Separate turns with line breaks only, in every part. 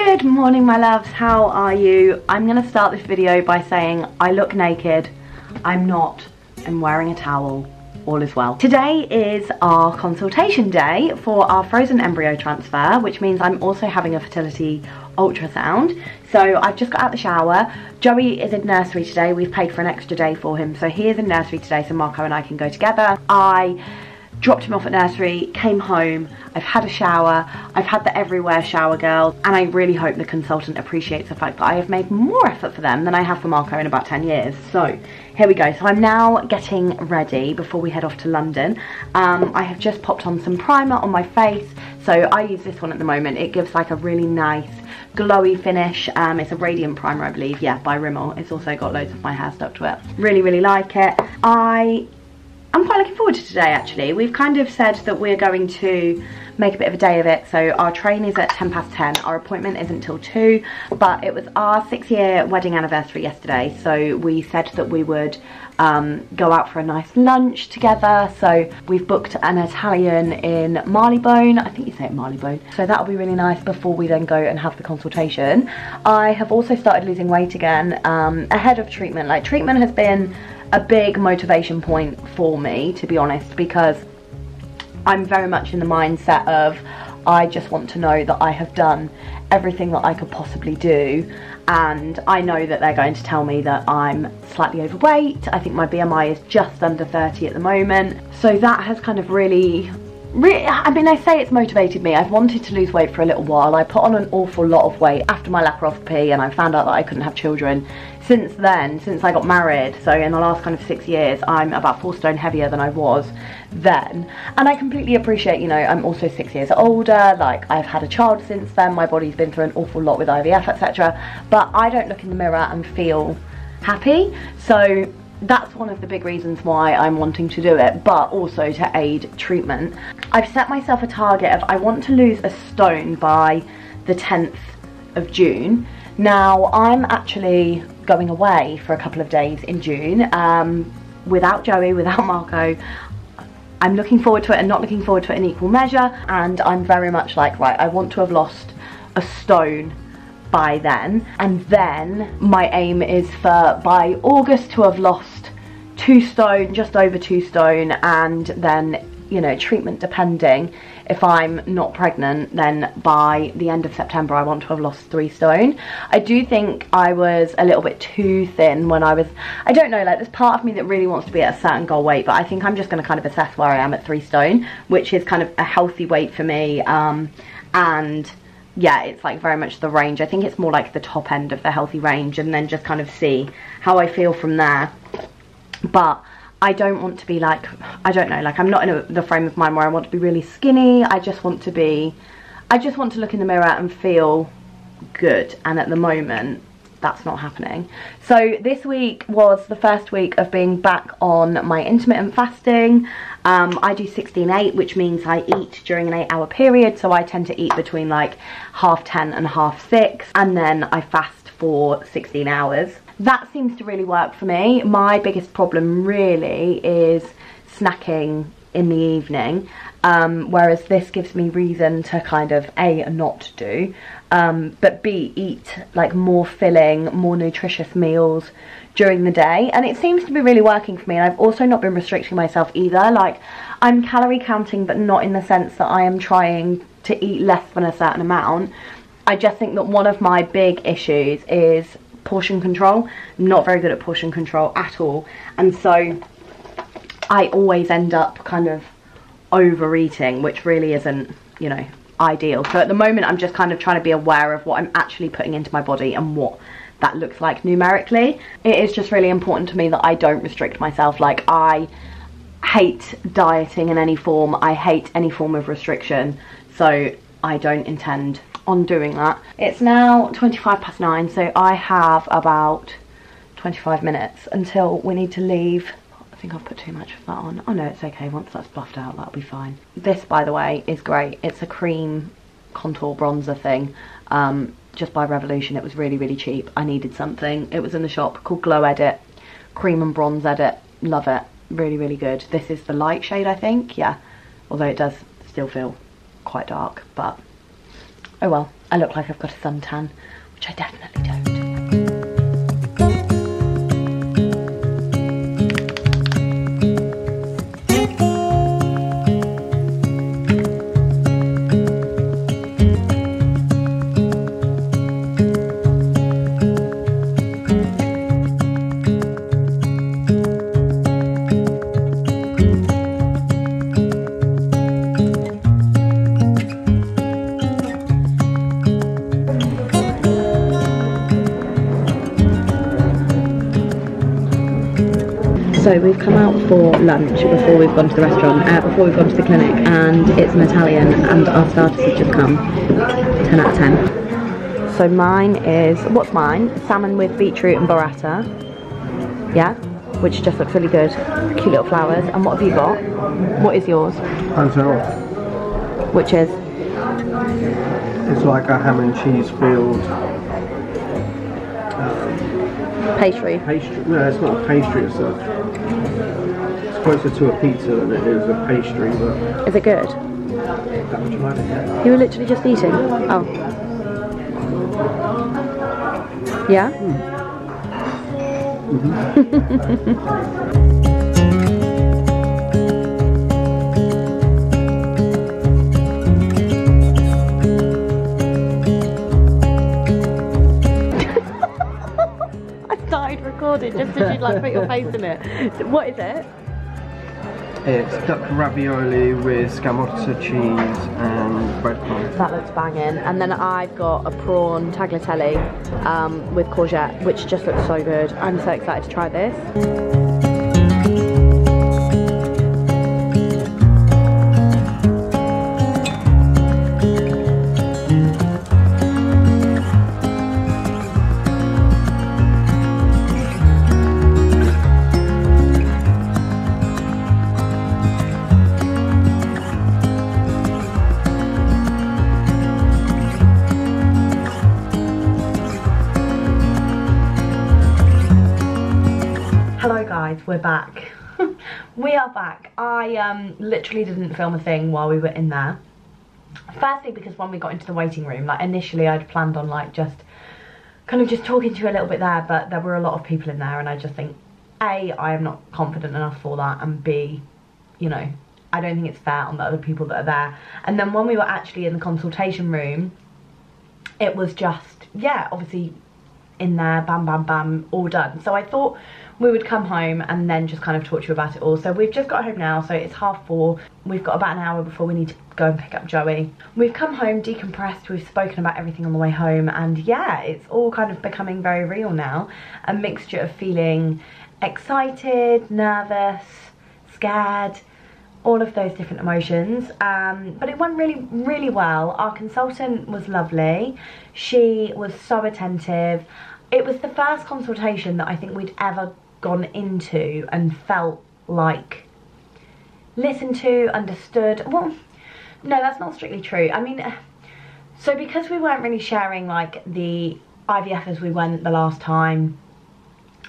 Good morning, my loves. How are you? I'm going to start this video by saying I look naked. I'm not. I'm wearing a towel. All is well. Today is our consultation day for our frozen embryo transfer, which means I'm also having a fertility ultrasound. So I've just got out the shower. Joey is in nursery today. We've paid for an extra day for him, so he is in nursery today so Marco and I can go together. I dropped him off at nursery, came home, I've had a shower, I've had the everywhere shower girl, and I really hope the consultant appreciates the fact that I have made more effort for them than I have for Marco in about 10 years. So here we go. So I'm now getting ready before we head off to London. I have just popped on some primer on my face. So I use this one at the moment. It gives like a really nice glowy finish. It's a radiant primer, I believe, yeah, by Rimmel. It's also got loads of my hair stuck to it. Really like it. I'm quite looking forward to today, actually. We've kind of said that we're going to make a bit of a day of it. So our train is at 10:10. Our appointment isn't till 2, but it was our 6-year wedding anniversary yesterday. So we said that we would go out for a nice lunch together. So we've booked an Italian in Marylebone. I think you say it Marylebone. So that'll be really nice before we then go and have the consultation. I have also started losing weight again ahead of treatment. Like, treatment has been a big motivation point for me, to be honest, because I'm very much in the mindset of I just want to know that I have done everything that I could possibly do, and I know that they're going to tell me that I'm slightly overweight. I think my BMI is just under 30 at the moment, so that has kind of really, I mean, I say it's motivated me. I've wanted to lose weight for a little while. I put on an awful lot of weight after my laparoscopy, and I found out that I couldn't have children. Since then, since I got married, so in the last kind of 6 years, I'm about 4 stone heavier than I was then. And I completely appreciate, you know, I'm also 6 years older, like I've had a child since then, my body's been through an awful lot with IVF, etc. But I don't look in the mirror and feel happy. So that's one of the big reasons why I'm wanting to do it, but also to aid treatment. I've set myself a target of I want to lose a stone by the 10th of June. Now, I'm actually going away for a couple of days in June without Joey, without Marco. I'm looking forward to it and not looking forward to it in equal measure, and I'm very much like, right, I want to have lost a stone by then, and then my aim is for by August to have lost 2 stone, just over 2 stone, and then, you know, treatment depending, if I'm not pregnant, then by the end of September I want to have lost 3 stone. I do think I was a little bit too thin when I was, I don't know, like there's part of me that really wants to be at a certain goal weight, but I think I'm just going to kind of assess where I am at 3 stone, which is kind of a healthy weight for me, and yeah, it's like very much the range. I think it's more like the top end of the healthy range, and then just kind of see how I feel from there. But I don't want to be like, I don't know, like I'm not in the frame of mind where I want to be really skinny. I just want to look in the mirror and feel good, and at the moment that's not happening. So this week was the first week of being back on my intermittent fasting. I do 16/8, which means I eat during an 8-hour period, so I tend to eat between like 10:30 and 6:30, and then I fast for 16 hours. That seems to really work for me. My biggest problem really is snacking in the evening, whereas this gives me reason to kind of A, not do, but B, eat like more filling, more nutritious meals during the day, and it seems to be really working for me. And I've also not been restricting myself either. Like, I'm calorie counting, but not in the sense that I am trying to eat less than a certain amount. I just think that one of my big issues is portion control. I'm not very good at portion control at all, and so I always end up kind of overeating, which really isn't, you know, ideal. So at the moment I'm just kind of trying to be aware of what I'm actually putting into my body and what that looks like numerically. It is just really important to me that I don't restrict myself. Like, I hate dieting in any form. I hate any form of restriction, so I don't intend on doing that. It's now 9:25, so I have about 25 minutes until we need to leave. I think I've put too much of that on. Oh no, it's okay, once that's buffed out that'll be fine. This, by the way, is great. It's a cream contour bronzer thing, just by Revolution. It was really cheap. I needed something. It was in the shop, called Glow Edit, cream and bronze edit. Love it, really good. This is the light shade, I think, yeah, although it does still feel quite dark, but oh well. I look like I've got a suntan, which I definitely don't. So we've come out for lunch before we've gone to the restaurant, before we've gone to the clinic, and it's an Italian, and our starters have just come. 10 out of 10. So mine is, what's mine? Salmon with beetroot and burrata. Yeah? Which just looks really good. Cute little flowers. And what have you got? What is yours?
Panzerella.
Which is?
It's like a ham and cheese filled
Pastry.
pastry. No, it's not a pastry. It's closer to a pizza than it is a pastry. But
Is it good?
that would you like it?
You were literally just eating. Oh. Yeah? I started recording just so you'd like put your face in it. So what is it?
It's duck ravioli with scamorza cheese and breadcrumbs.
That looks banging. And then I've got a prawn tagliatelle with courgette, which just looks so good. I'm so excited to try this. Hello guys, we're back. We are back. I literally didn't film a thing while we were in there. Firstly because when we got into the waiting room, like initially I'd planned on like just kind of just talking to you a little bit there, but there were a lot of people in there and I just think A, I am not confident enough for that, and B, you know, I don't think it's fair on the other people that are there. And then when we were actually in the consultation room, it was just, yeah, obviously in there, bam, bam, bam, all done. So I thought we would come home and then just kind of talk to you about it all. So we've just got home now, so it's 4:30. We've got about an hour before we need to go and pick up Joey. We've come home, decompressed, we've spoken about everything on the way home, and yeah, it's all kind of becoming very real now. A mixture of feeling excited, nervous, scared, all of those different emotions, but it went really, really well. Our consultant was lovely. She was so attentive. It was the first consultation that I think we'd ever gone into and felt like listened to, understood. Well, no, that's not strictly true. I mean, so because we weren't really sharing like the IVF as we went the last time,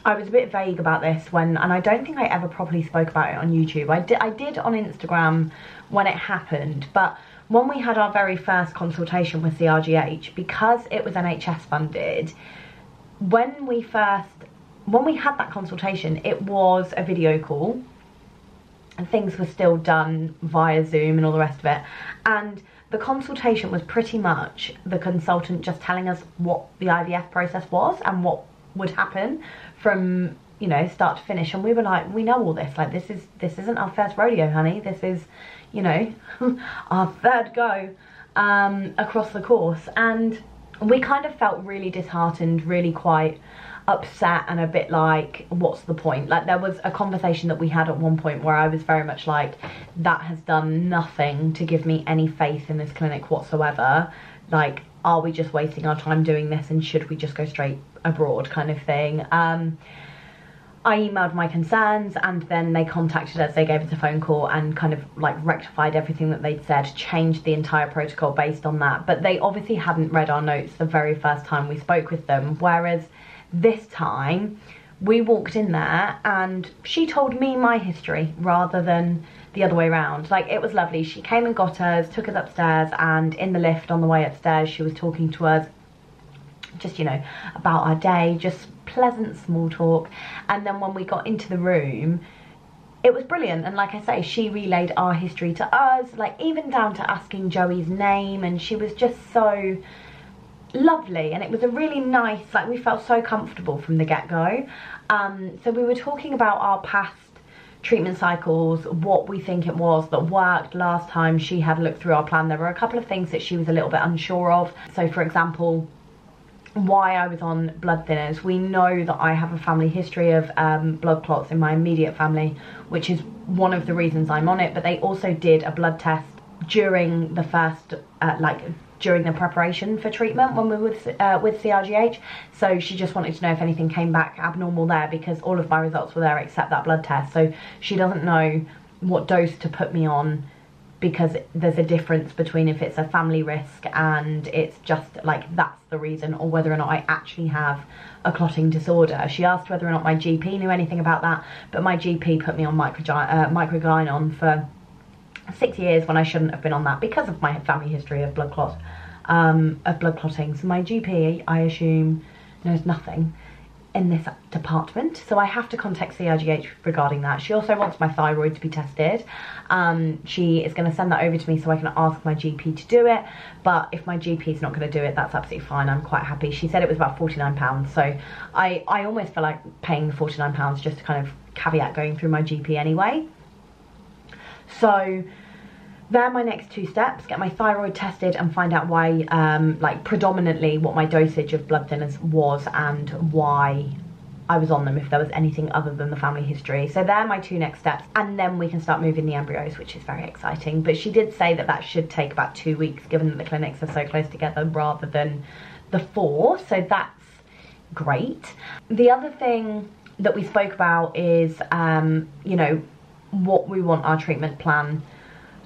I was a bit vague about this and I don't think I ever properly spoke about it on YouTube. I did on Instagram when it happened, but when we had our very first consultation with CRGH, because it was NHS funded, when we had that consultation, it was a video call and things were still done via Zoom and all the rest of it, and the consultation was pretty much the consultant just telling us what the IVF process was and what would happen from, you know, start to finish. And we were like, we know all this, like this isn't our first rodeo, honey, this is, you know, our third go across the course. And we kind of felt really disheartened, really quite upset, and a bit like, what's the point? Like there was a conversation that we had at one point where I was very much like, that has done nothing to give me any faith in this clinic whatsoever. Like, are we just wasting our time doing this, and should we just go straight abroad, kind of thing. I emailed my concerns and then they contacted us, they gave us a phone call and kind of like rectified everything that they'd said, changed the entire protocol based on that. But they obviously hadn't read our notes the very first time we spoke with them, whereas this time we walked in there and she told me my history rather than the other way around. Like, it was lovely. She came and got us, took us upstairs, and in the lift on the way upstairs she was talking to us just, you know, about our day, just pleasant small talk. And then when we got into the room, it was brilliant. And like I say, she relayed our history to us, like even down to asking Joey's name, and she was just so lovely. And it was a really nice, like, we felt so comfortable from the get-go. So we were talking about our past treatment cycles, what we think it was that worked last time she had looked through our plan. There were a couple of things that she was a little bit unsure of. So for example, why I was on blood thinners. We know that I have a family history of blood clots in my immediate family, which is one of the reasons I'm on it. But they also did a blood test during the first during the preparation for treatment when we were with CRGH. So she just wanted to know if anything came back abnormal there, because all of my results were there except that blood test. So she doesn't know what dose to put me on, because there's a difference between if it's a family risk and it's just like that's the reason, or whether or not I actually have a clotting disorder. She asked whether or not my GP knew anything about that, but my GP put me on microgynon for 6 years when I shouldn't have been on that because of my family history of blood clotting. So my GP, I assume, knows nothing in this department, so I have to contact CRGH regarding that. She also wants my thyroid to be tested. She is going to send that over to me so I can ask my GP to do it, but if my GP is not going to do it, that's absolutely fine. I'm quite happy. She said it was about £49, so I almost feel like paying the £49 just to kind of caveat going through my GP anyway. So they're my next two steps: get my thyroid tested and find out why, like predominantly what my dosage of blood thinners was and why I was on them, if there was anything other than the family history. So they're my two next steps, and then we can start moving the embryos, which is very exciting. But she did say that that should take about 2 weeks, given that the clinics are so close together rather than the 4, so that's great. The other thing that we spoke about is, you know, what we want our treatment plan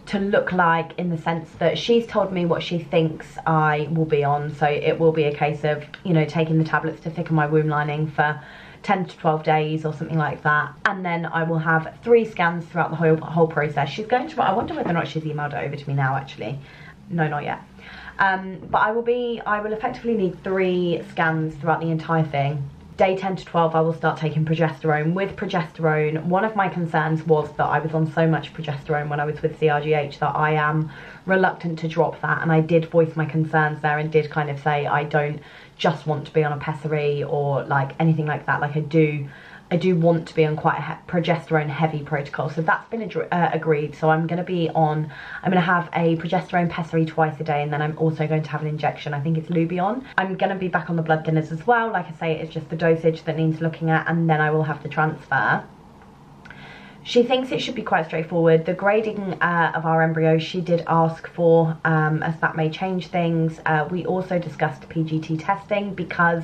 to look like, in the sense that she's told me what she thinks I will be on. So it will be a case of, you know, taking the tablets to thicken my womb lining for 10 to 12 days or something like that, and then I will have 3 scans throughout the whole process. She's going to, I wonder whether or not she's emailed it over to me now actually. No, not yet. But I will effectively need 3 scans throughout the entire thing. Day 10 to 12 I will start taking progesterone. With progesterone, one of my concerns was that I was on so much progesterone when I was with CRGH that I am reluctant to drop that, and I did voice my concerns there and did kind of say I don't just want to be on a pessary or like anything like that. Like I do want to be on quite a progesterone heavy protocol, so that's been agreed. So I'm going to have a progesterone pessary twice a day, and then I'm also going to have an injection. I think it's Lubion. I'm going to be back on the blood thinners as well. Like I say, it's just the dosage that needs looking at, and then I will have the transfer. She thinks it should be quite straightforward. The grading of our embryos she did ask for, as that may change things. We also discussed PGT testing because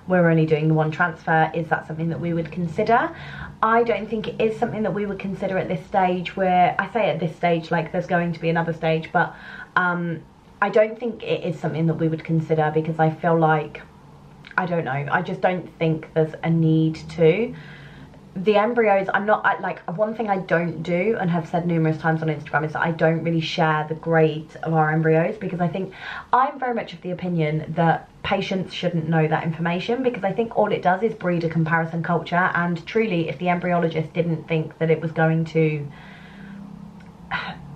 we're only doing the 1 transfer. Is that something that we would consider? I don't think it is something that we would consider at this stage, where I say at this stage like there's going to be another stage, but I don't think it is something that we would consider, because I feel like, I don't know, I just don't think there's a need to. The embryos, like, one thing I don't do and have said numerous times on Instagram is that I don't really share the grades of our embryos, because I think I'm very much of the opinion that patients shouldn't know that information, because I think all it does is breed a comparison culture. And truly, if the embryologist didn't think that it was going to,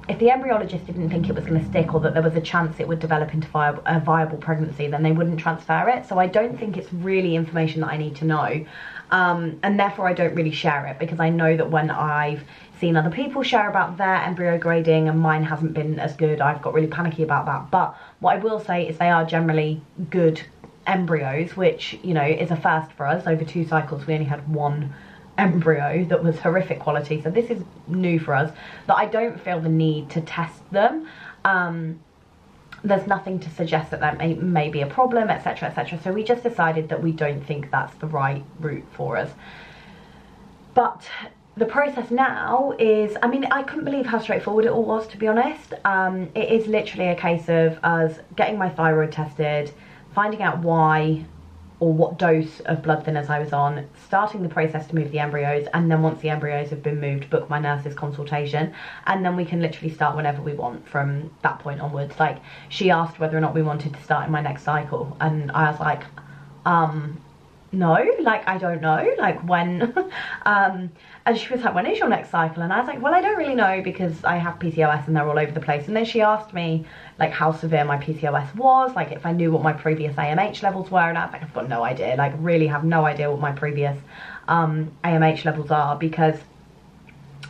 if the embryologist didn't think it was going to stick, or that there was a chance it would develop into a viable pregnancy, then they wouldn't transfer it. So I don't think it's really information that I need to know. And therefore I don't really share it, because I know that when I've seen other people share about their embryo grading and mine hasn't been as good, I've got really panicky about that. But what I will say is they are generally good embryos, which, you know, is a first for us. Over 2 cycles we only had 1 embryo that was horrific quality, so this is new for us, that I don't feel the need to test them. There's nothing to suggest that that may be a problem, etc, etc. So we just decided that we don't think that's the right route for us. But the process now is, I mean, I couldn't believe how straightforward it all was, to be honest. It is literally a case of us getting my thyroid tested, finding out why or what dose of blood thinners I was on, starting the process to move the embryos, and then once the embryos have been moved, book my nurse's consultation, and then we can literally start whenever we want from that point onwards. Like, she asked whether or not we wanted to start in my next cycle, and I was like, no, like, I don't know, like, when, and she was like, when is your next cycle? And I was like, well, I don't really know, because I have PCOS and they're all over the place. And then she asked me, like, how severe my PCOS was, like, if I knew what my previous AMH levels were, and I was like, I've got no idea, like, really have no idea what my previous AMH levels are, because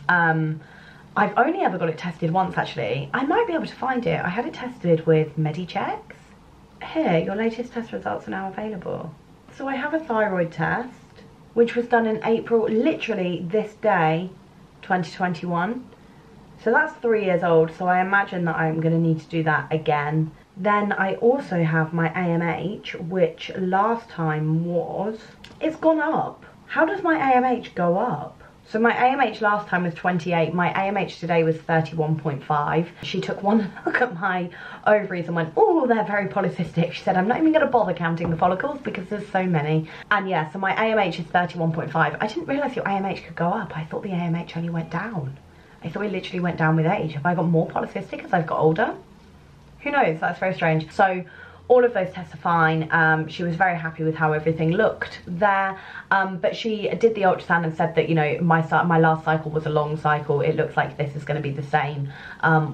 I've only ever got it tested once, actually. I might be able to find it. I had it tested with MediChex. Here, your latest test results are now available. So I have a thyroid test, which was done in April, literally this day, 2021. So that's 3 years old, so I imagine that I'm going to need to do that again. Then I also have my AMH, which last time was... It's gone up. How does my AMH go up? So my AMH last time was 28, my AMH today was 31.5. She took one look at my ovaries and went, oh, they're very polycystic. She said, I'm not even going to bother counting the follicles because there's so many. And yeah, so my AMH is 31.5. I didn't realise your AMH could go up. I thought the AMH only went down. I thought it literally went down with age. Have I got more polycystic as I've got older? Who knows? That's very strange. So all of those tests are fine. She was very happy with how everything looked there, but she did the ultrasound and said that, you know, my last cycle was a long cycle. It looks like this is going to be the same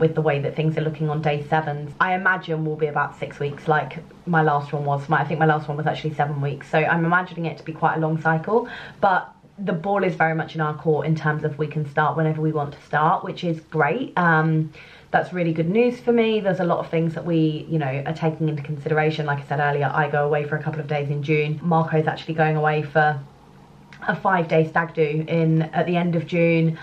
with the way that things are looking on day 7. I imagine will be about 6 weeks, like my last one was. I think my last one was actually 7 weeks, so I'm imagining it to be quite a long cycle, but the ball is very much in our court in terms of we can start whenever we want to start, which is great. That's really good news for me. There's a lot of things that we, you know, are taking into consideration. Like I said earlier, I go away for a couple of days in June. Marco's actually going away for a 5-day stag do at the end of June.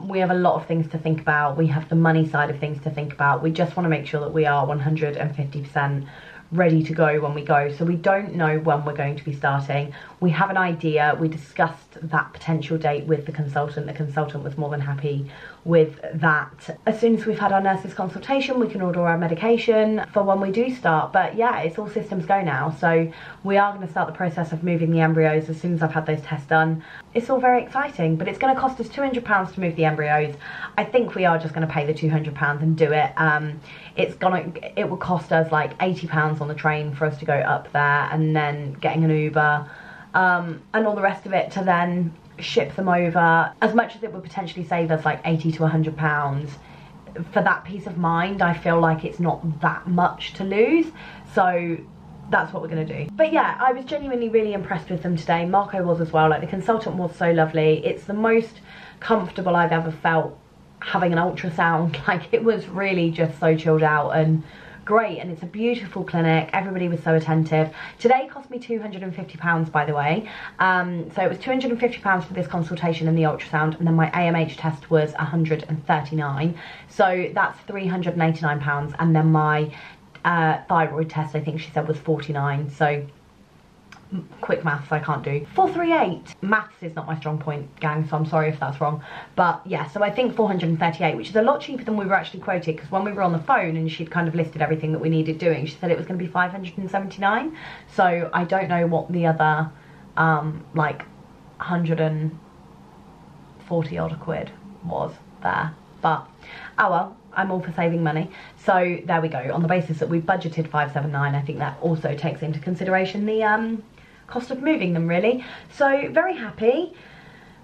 We have a lot of things to think about. We have the money side of things to think about. We just want to make sure that we are 150% ready to go when we go. So we don't know when we're going to be starting. We have an idea. We discussed that potential date with the consultant. The consultant was more than happy with that. As soon as we've had our nurse's consultation, we can order our medication for when we do start. But yeah, it's all systems go now. So we are going to start the process of moving the embryos as soon as I've had those tests done. It's all very exciting, but it's going to cost us £200 to move the embryos. I think we are just going to pay the £200 and do it. It will cost us like £80 on the train for us to go up there, and then getting an Uber, and all the rest of it to then ship them over. As much as it would potentially save us like £80 to £100, for that peace of mind, I feel like it's not that much to lose. So that's what we're going to do. But yeah, I was genuinely really impressed with them today. Marco was as well. Like, the consultant was so lovely. It's the most comfortable I've ever felt having an ultrasound. Like, it was really just so chilled out and great, and it's a beautiful clinic. Everybody was so attentive. Today cost me £250, by the way. So it was £250 for this consultation and the ultrasound, and then my AMH test was £139, so that's £389, and then my thyroid test, I think she said, was £49. So quick maths I can't do. 438. Maths is not my strong point, gang, so I'm sorry if that's wrong. But yeah, so I think 438, which is a lot cheaper than we were actually quoted, because when we were on the phone and she'd kind of listed everything that we needed doing, she said it was going to be 579. So I don't know what the other like 140 odd quid was there, but oh well, I'm all for saving money. So there we go. On the basis that we budgeted 579, I think that also takes into consideration the cost of moving them, really. So very happy.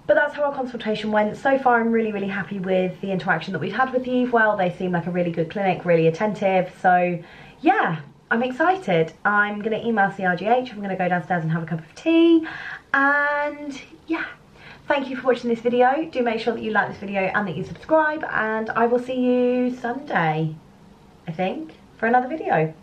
But that's how our consultation went. So far I'm really, really happy with the interaction that we've had with the Evewell. They seem like a really good clinic, really attentive. So yeah, I'm excited. I'm going to email CRGH. I'm going to go downstairs and have a cup of tea. And yeah, thank you for watching this video. Do make sure that you like this video and that you subscribe. And I will see you Sunday, I think, for another video.